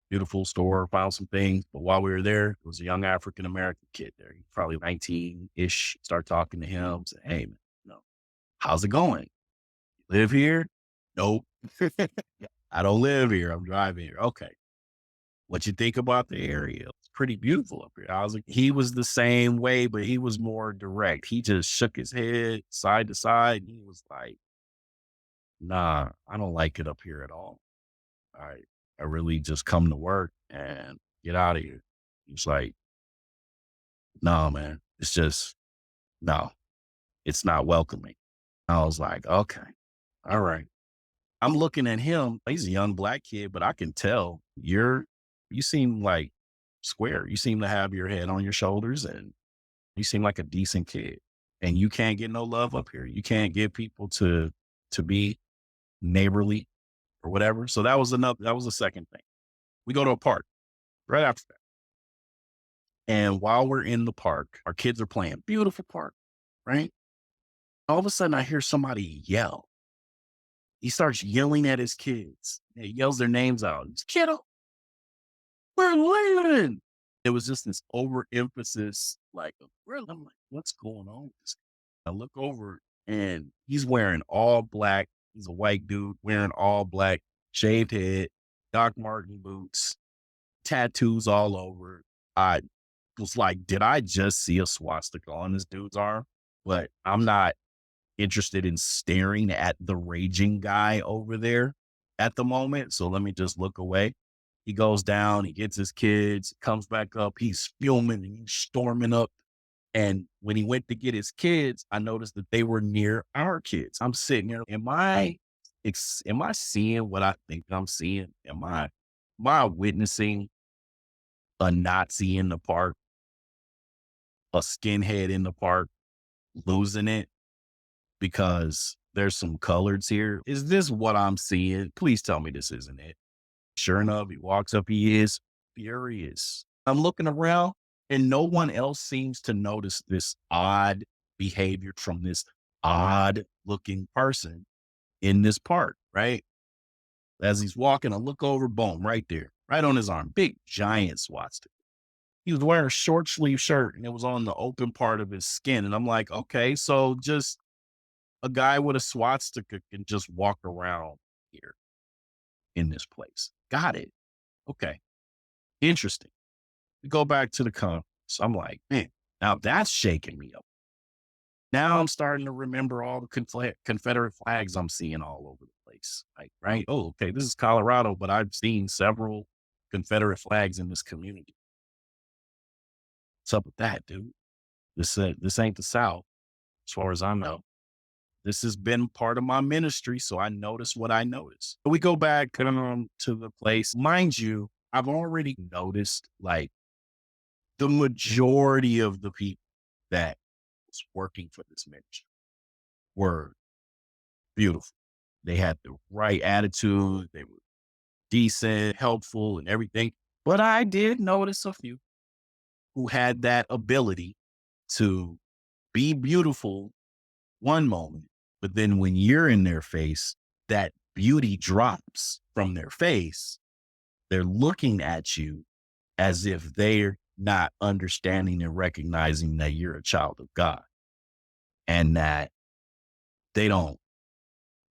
beautiful store, found some things. But while we were there, there was a young African American kid there. He probably 19 ish. Start talking to him. Said, "Hey, man, how's it going? You live here?" "Nope." "I don't live here. I'm driving here." "Okay. What you think about the area?" "It's pretty beautiful up here." I was like, he was the same way, but he was more direct. He just shook his head side to side. And he was like, "Nah, I don't like it up here at all. I, I really just come to work and get out of here." He's like, "No, man, it's just, no, it's not welcoming." I was like, "Okay, all right." I'm looking at him. He's a young black kid, but I can tell you seem like square. You seem to have your head on your shoulders and you seem like a decent kid. And you can't get no love up here. You can't get people to be neighborly or whatever. So that was the second thing. We go to a park right after that. And while we're in the park, our kids are playing. Beautiful park, right? All of a sudden I hear somebody yell. He starts yelling at his kids. He yells their names out. It's, "Kiddo, we're leaving." It was just this overemphasis, like, really? I'm like, what's going on with this guy? I look over and he's wearing all black. He's a white dude wearing all black, shaved head, Doc Martin boots, tattoos all over. I was like, did I just see a swastika on this dude's arm? But I'm not interested in staring at the raging guy over there at the moment. So let me just look away. He goes down, he gets his kids, comes back up, he's filming and he's storming up And when he went to get his kids, I noticed that they were near our kids. I'm sitting there. Am I seeing what I think I'm seeing? Am I witnessing a Nazi in the park, a skinhead in the park, losing it because there's some coloreds here? Is this what I'm seeing? Please tell me this isn't it. Sure enough, he walks up. He is furious. I'm looking around and no one else seems to notice this odd behavior from this odd looking person in this park, right? As he's walking, I look over, boom, right there, right on his arm, big giant swastika. He was wearing a short sleeve shirt and it was on the open part of his skin. And I'm like, okay, so just a guy with a swastika can just walk around here in this place. Got it. Okay. Interesting. We go back to the conference. I'm like, man, now that's shaking me up. Now I'm starting to remember all the Confederate flags I'm seeing all over the place. Like, right? Oh, okay. This is Colorado, but I've seen several Confederate flags in this community. What's up with that, dude? This ain't the South, as far as I know. This has been part of my ministry, so I noticed what I noticed. We go back to the place. Mind you, I've already noticed like the majority of the people that was working for this ministry were beautiful. They had the right attitude. They were decent, helpful, and everything. But I did notice a few who had that ability to be beautiful one moment, but then when you're in their face, that beauty drops from their face. They're looking at you as if they're not understanding and recognizing that you're a child of God and that they don't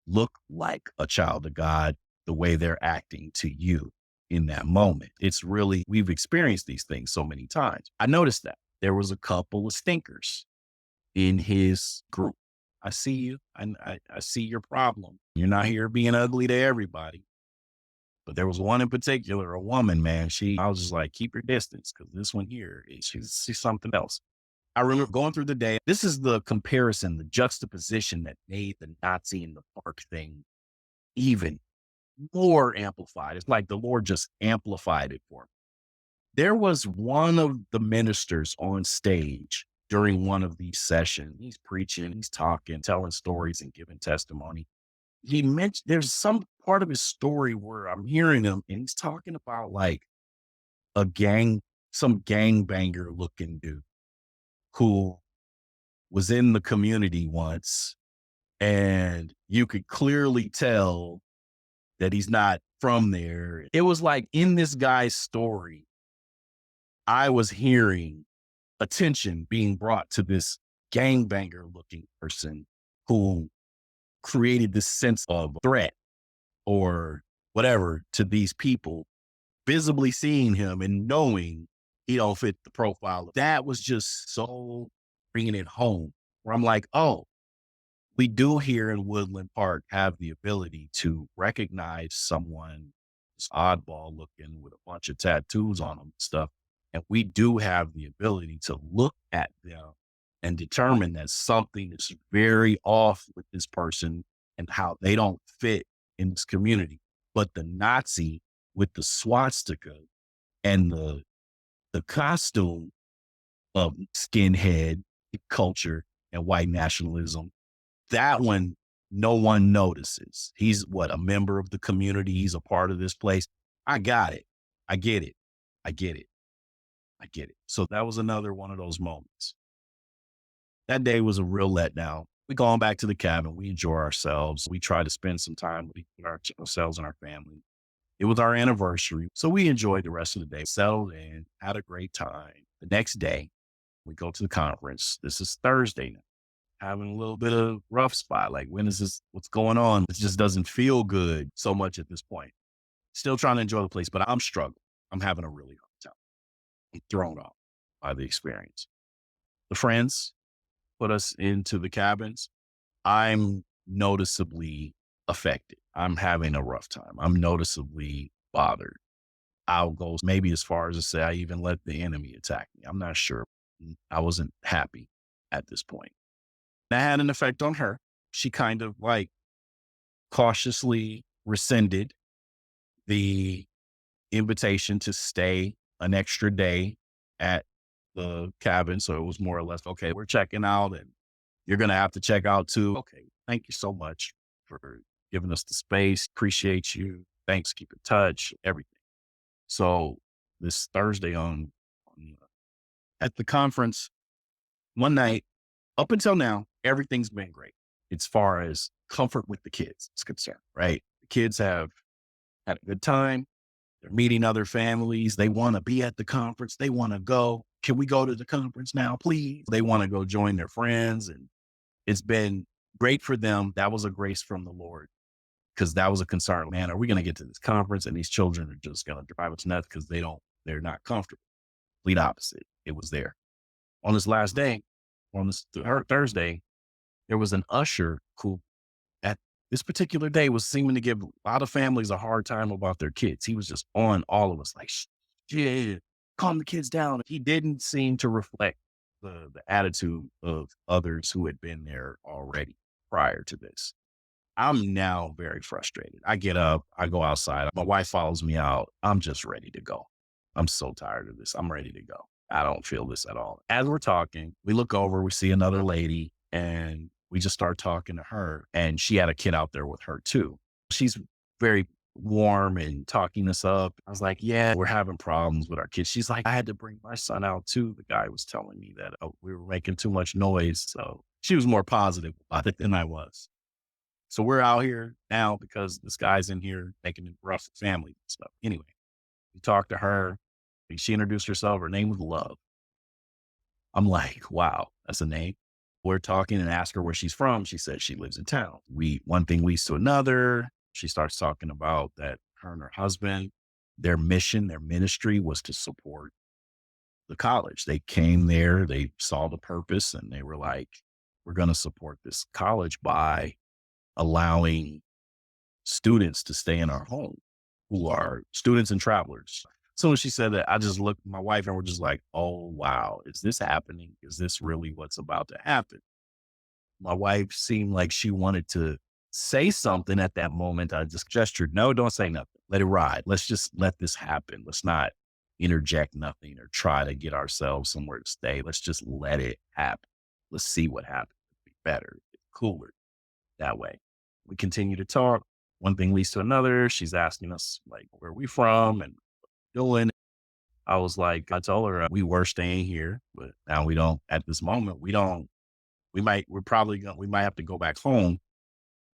look like a child of God the way they're acting to you in that moment. It's really, we've experienced these things so many times. I noticed that there was a couple of stinkers in his group. I see you. I see your problem. You're not here being ugly to everybody. But there was one in particular, a woman, man. I was just like, keep your distance because this one here, she's something else. I remember going through the day. This is the comparison, the juxtaposition that made the Nazi in the park thing even more amplified. It's like the Lord just amplified it for me. There was one of the ministers on stage during one of these sessions. He's preaching, he's talking, telling stories and giving testimony. He mentioned there's some part of his story where I'm hearing him and he's talking about like some gangbanger looking dude who was in the community once. And you could clearly tell that he's not from there. It was like in this guy's story, I was hearing attention being brought to this gangbanger looking person who created this sense of threat or whatever to these people, visibly seeing him and knowing he don't fit the profile. That was just so bringing it home where I'm like, oh, we do here in Woodland Park have the ability to recognize someone who's oddball looking with a bunch of tattoos on them and stuff. And we do have the ability to look at them and determine that something is very off with this person and how they don't fit in this community. But the Nazi with the swastika and the costume of skinhead culture and white nationalism, that one, no one notices. He's a member of the community. He's a part of this place. I got it. I get it. I get it. I get it. So that was another one of those moments. That day was a real letdown. We gone back to the cabin. We enjoy ourselves. We try to spend some time with ourselves and our family. It was our anniversary. So we enjoyed the rest of the day, settled in, had a great time. The next day, we go to the conference. This is Thursday now. Having a little bit of rough spot. Like, when is this? What's going on? It just doesn't feel good so much at this point. Still trying to enjoy the place, but I'm struggling. I'm having a really hard time. I'm thrown off by the experience. The friends put us into the cabins. I'm noticeably affected. I'm having a rough time. I'm noticeably bothered. I'll go maybe as far as to say I even let the enemy attack me. I'm not sure. I wasn't happy at this point. That had an effect on her. She kind of like cautiously rescinded the invitation to stay an extra day at the cabin. So it was more or less, okay, we're checking out and you're going to have to check out too. Okay. Thank you so much for giving us the space. Appreciate you. Thanks. Keep in touch, everything. So this Thursday at the conference one night, up until now, everything's been great as far as comfort with the kids is concerned, right? The kids have had a good time. They're meeting other families. They want to be at the conference. They want to go. Can we go to the conference now, please? They want to go join their friends. And it's been great for them. That was a grace from the Lord because that was a concern. Man, are we going to get to this conference and these children are just going to drive us nuts because they're not comfortable. Complete opposite. It was there. On this last day, on this Thursday, there was an usher who at this particular day was seeming to give a lot of families a hard time about their kids. He was just on all of us like, shit, calm the kids down. He didn't seem to reflect the attitude of others who had been there already prior to this. I'm now very frustrated. I get up, I go outside. My wife follows me out. I'm just ready to go. I'm so tired of this. I'm ready to go. I don't feel this at all. As we're talking, we look over, we see another lady, and we just start talking to her. And she had a kid out there with her too. She's very warm and talking us up. I was like, yeah, we're having problems with our kids. She's like, I had to bring my son out too. The guy was telling me that we were making too much noise. So she was more positive about it than I was. So we're out here now because this guy's in here making it rough with family and stuff. Anyway, we talked to her. She introduced herself. Her name was Love. I'm like, wow, that's a name. We're talking and ask her where she's from. She says she lives in town. One thing leads to another. She starts talking about that her and her husband, their mission, their ministry was to support the college. They came there, they saw the purpose, and they were like, we're going to support this college by allowing students to stay in our home who are students and travelers. So when she said that, I just looked at my wife and we're just like, oh, wow, is this happening? Is this really what's about to happen? My wife seemed like she wanted to say something at that moment. I just gestured, no, don't say nothing. Let it ride. Let's just let this happen. Let's not interject nothing or try to get ourselves somewhere to stay. Let's just let it happen. Let's see what happens. It'll be better, cooler that way. We continue to talk. One thing leads to another. She's asking us like, where are we from and doing. I was like, I told her we were staying here, but now we don't, at this moment, we don't, we might have to go back home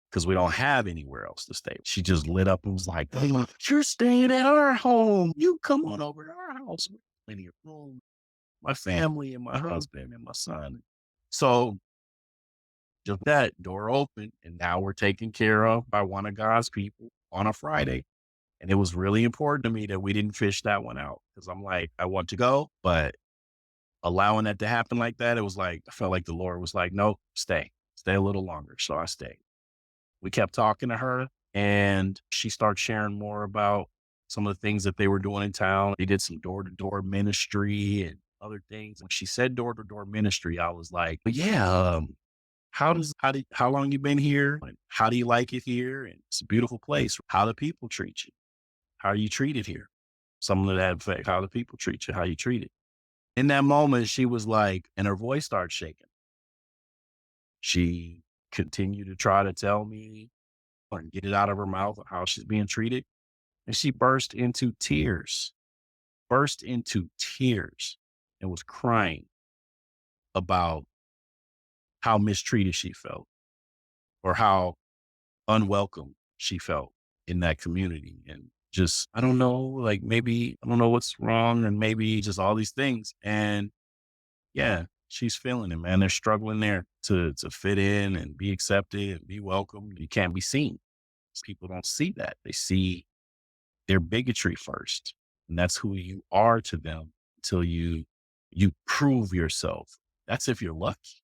because we don't have anywhere else to stay. She just lit up and was like, "Hey, you're staying at our home. You come on over to our house. We have plenty of room. My family and my husband and my son." So just that door opened and now we're taken care of by one of God's people on a Friday. And it was really important to me that we didn't fish that one out because I'm like, I want to go, but allowing that to happen like that, it was like, I felt like the Lord was like, no, stay a little longer. So I stayed. We kept talking to her and she started sharing more about some of the things that they were doing in town. They did some door to door ministry and other things. When she said door to door ministry, I was like, but yeah, how long you been here? And how do you like it here? And it's a beautiful place. How do people treat you? How are you treated here? Something to that effect. How do people treat you? How you treated? In that moment, she was like, and her voice started shaking. She continued to try to tell me or get it out of her mouth of how she's being treated. And she burst into tears and was crying about how mistreated she felt or how unwelcome she felt in that community. And just, I don't know, like maybe, I don't know what's wrong and maybe just all these things. And yeah, she's feeling it, man. They're struggling there to fit in and be accepted and be welcomed. You can't be seen. People don't see that. They see their bigotry first. And that's who you are to them until you prove yourself. That's if you're lucky.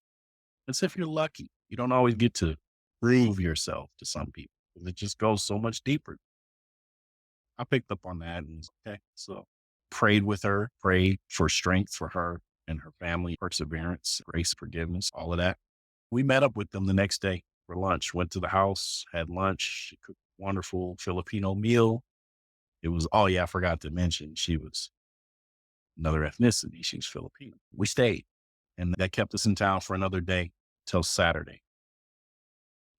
That's if you're lucky. You don't always get to prove yourself to some people. It just goes so much deeper. I picked up on that and okay. So prayed with her, prayed for strength for her and her family, perseverance, grace, forgiveness, all of that. We met up with them the next day for lunch, went to the house, had lunch. She cooked a wonderful Filipino meal. It was, oh yeah, I forgot to mention she was another ethnicity. She was Filipino. We stayed and that kept us in town for another day till Saturday.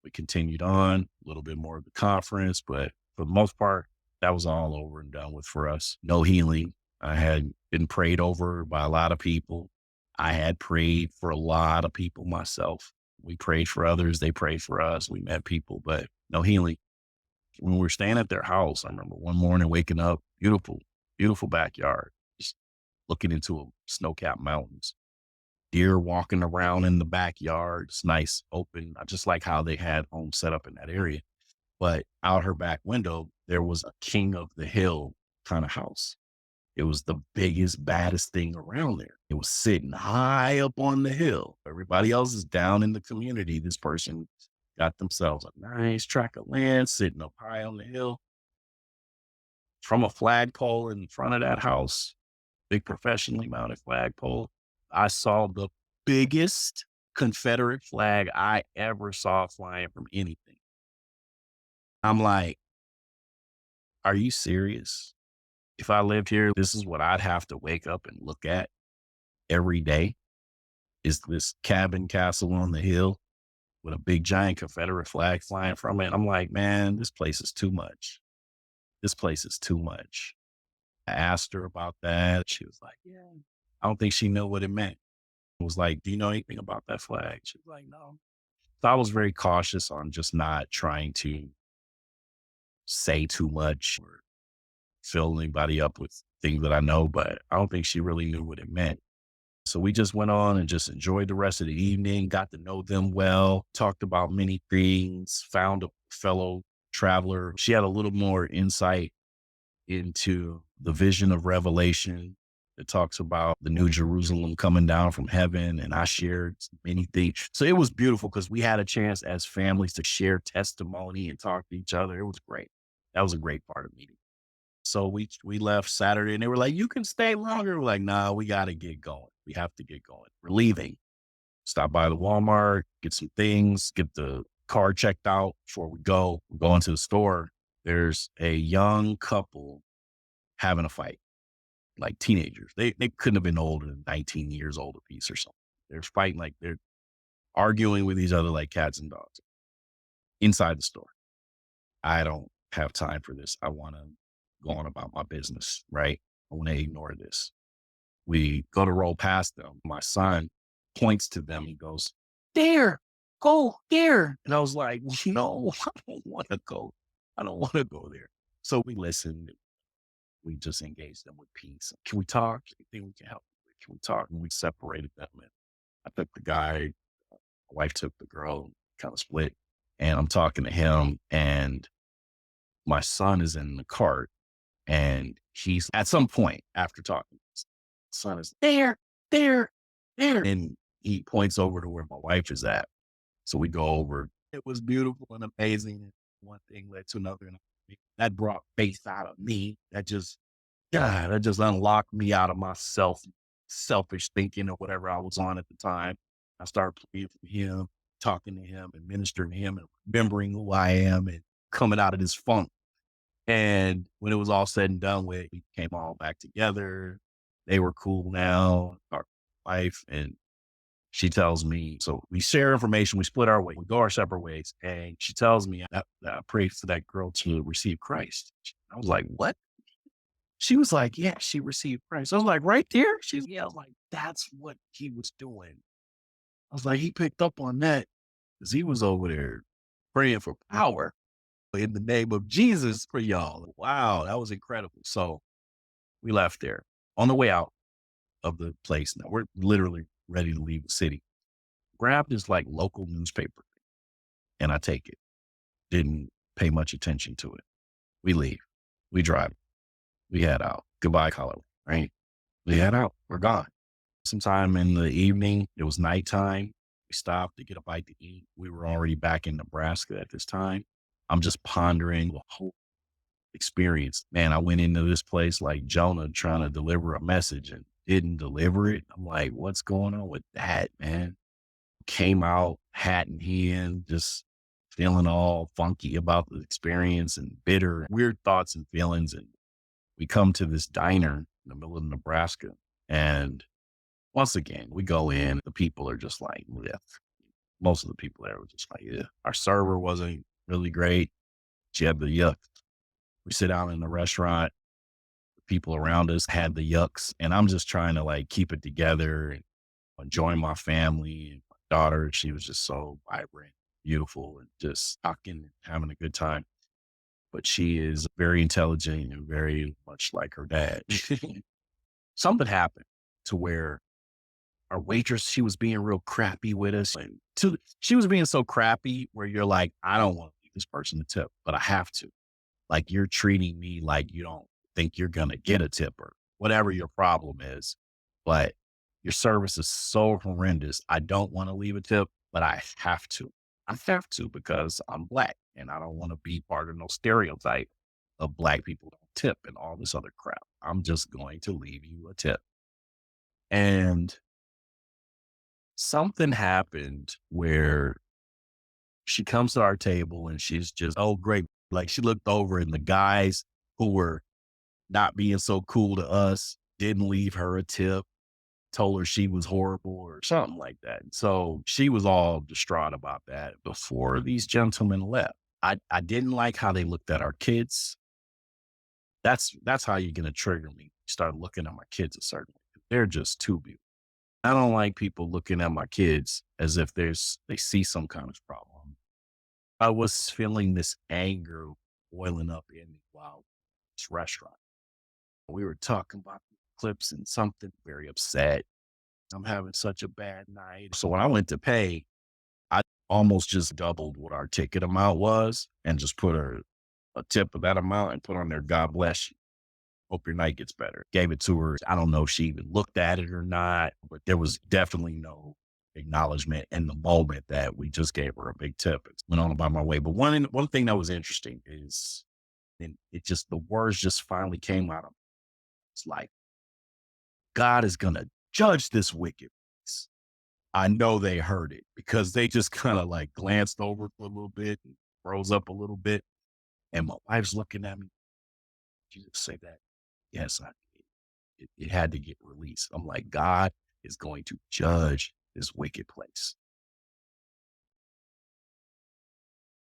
We continued on a little bit more of the conference, but for the most part, that was all over and done with for us. No healing. I had been prayed over by a lot of people. I had prayed for a lot of people myself. We prayed for others. They prayed for us. We met people, but no healing. When we were staying at their house, I remember one morning waking up, beautiful, beautiful backyard, just looking into a snow-capped mountains, deer walking around in the backyard. It's nice, open. I just like how they had homes set up in that area. But out her back window, there was a king of the hill kind of house. It was the biggest, baddest thing around there. It was sitting high up on the hill. Everybody else is down in the community. This person got themselves a nice tract of land sitting up high on the hill. From a flagpole in front of that house, big professionally mounted flagpole, I saw the biggest Confederate flag I ever saw flying from anything. I'm like, are you serious? If I lived here, this is what I'd have to wake up and look at every day is this cabin castle on the hill with a big giant Confederate flag flying from it. I'm like, man, this place is too much. This place is too much. I asked her about that. She was like, yeah, I don't think she knew what it meant. I was like, do you know anything about that flag? She was like, no. So I was very cautious on just not trying to say too much or fill anybody up with things that I know, but I don't think she really knew what it meant. So we just went on and just enjoyed the rest of the evening, got to know them well, talked about many things, found a fellow traveler. She had a little more insight into the vision of Revelation. It talks about the New Jerusalem coming down from heaven, and I shared many things. So it was beautiful because we had a chance as families to share testimony and talk to each other. It was great. That was a great part of meeting. So we left Saturday and they were like, you can stay longer. We're like, nah, we got to get going. We have to get going. We're leaving. Stop by the Walmart, get some things, get the car checked out before we go. We go into the store. There's a young couple having a fight, like teenagers. They couldn't have been older than 19 years old a piece or something. They're fighting like they're arguing with each other like cats and dogs inside the store. I don't have time for this. I want to go on about my business, right? I want to ignore this. We go to roll past them. My son points to them. He goes, there, go there. And I was like, no, I don't want to go. I don't want to go there. So we listened. We just engaged them with peace. Can we talk? Anything we can help with? Can we talk? And we separated them. And I took the guy, my wife took the girl, kind of split. And I'm talking to him and my son is in the cart and he's at some point after talking, son is there, there, there. And he points over to where my wife is at. So we go over. It was beautiful and amazing. And one thing led to another. And that brought faith out of me. That just unlocked me out of my selfish thinking or whatever I was on at the time. I started praying for him, talking to him and ministering to him and remembering who I am and coming out of this funk. And when it was all said and done with, we came all back together. They were cool now, our wife, and she tells me, so we share information, we split our way, we go our separate ways. And she tells me that I prayed for that girl to receive Christ. I was like, what? She was like, yeah, she received Christ. I was like, right there? She's, yeah, I was like, that's what he was doing. I was like, he picked up on that because he was over there praying for power in the name of Jesus for y'all. Wow, that was incredible. So we left there. On the way out of the place, now we're literally ready to leave the city. Grab this like local newspaper and I take it. Didn't pay much attention to it. We leave. We drive. We head out. Goodbye, Colorado, right? We head out. We're gone. Sometime in the evening, it was nighttime. We stopped to get a bite to eat. We were already back in Nebraska at this time. I'm just pondering the whole experience. Man, I went into this place like Jonah trying to deliver a message and didn't deliver it. I'm like, what's going on with that, man? Came out hat in hand, just feeling all funky about the experience and bitter, weird thoughts and feelings. And we come to this diner in the middle of Nebraska. And once again, we go in, the people are just like, yeah. Most of the people there were just like, yeah. Our server wasn't really great. She had the yuck. We sit down in the restaurant, the people around us had the yucks. And I'm just trying to like keep it together and enjoying my family and my daughter. She was just so vibrant, beautiful, and just talking and having a good time. But she is very intelligent and very much like her dad. Something happened to where our waitress, she was being real crappy with us. And she was being so crappy where you're like, I don't want to leave this person a tip, but I have to. Like, you're treating me like you don't think you're going to get a tip or whatever your problem is. But your service is so horrendous. I don't want to leave a tip, but I have to. I have to because I'm Black and I don't want to be part of no stereotype of Black people don't tip and all this other crap. I'm just going to leave you a tip. And something happened where she comes to our table and she's just, oh, great. Like, she looked over and the guys who were not being so cool to us didn't leave her a tip, told her she was horrible or something like that. So she was all distraught about that before these gentlemen left. I didn't like how they looked at our kids. That's how you're gonna trigger me. Start looking at my kids a certain way. They're just too beautiful. I don't like people looking at my kids as if they see some kind of problem. I was feeling this anger boiling up in me while this restaurant. We were talking about the Eclipse and something very upset. I'm having such a bad night. So when I went to pay, I almost just doubled what our ticket amount was and just put a tip of that amount and put on there, God bless you. Hope your night gets better. Gave it to her. I don't know if she even looked at it or not, but there was definitely no acknowledgement in the moment that we just gave her a big tip. It went on about my way. But one thing that was interesting is, and it just, the words just finally came out of me. It's like, God is going to judge this wicked place. I know they heard it because they just kind of like glanced over for a little bit and froze up a little bit. And my wife's looking at me. Did you just say that? Yes, I did. It had to get released. I'm like, God is going to judge this wicked place.